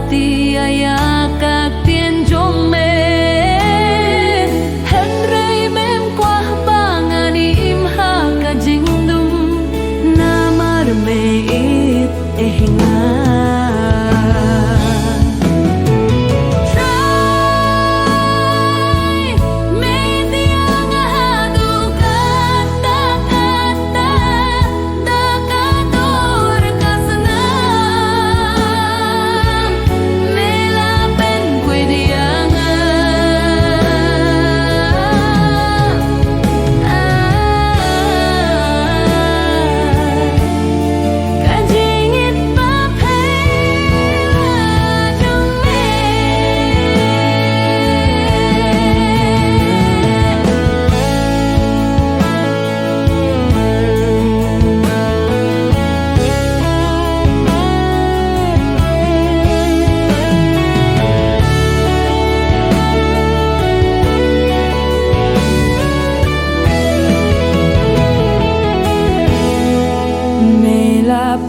ti aya các tiên trong mê hen rei mem qua bangan im ha ka jingdum namar me it ehinga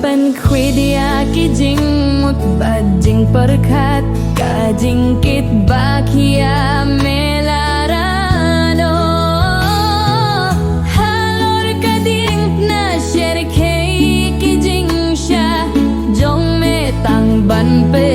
Pen khui dia ki jing mut ba jing perkat ka jing kit ba kia melarano halor ka ding na sher ke ki jing sha jong me tang ban pe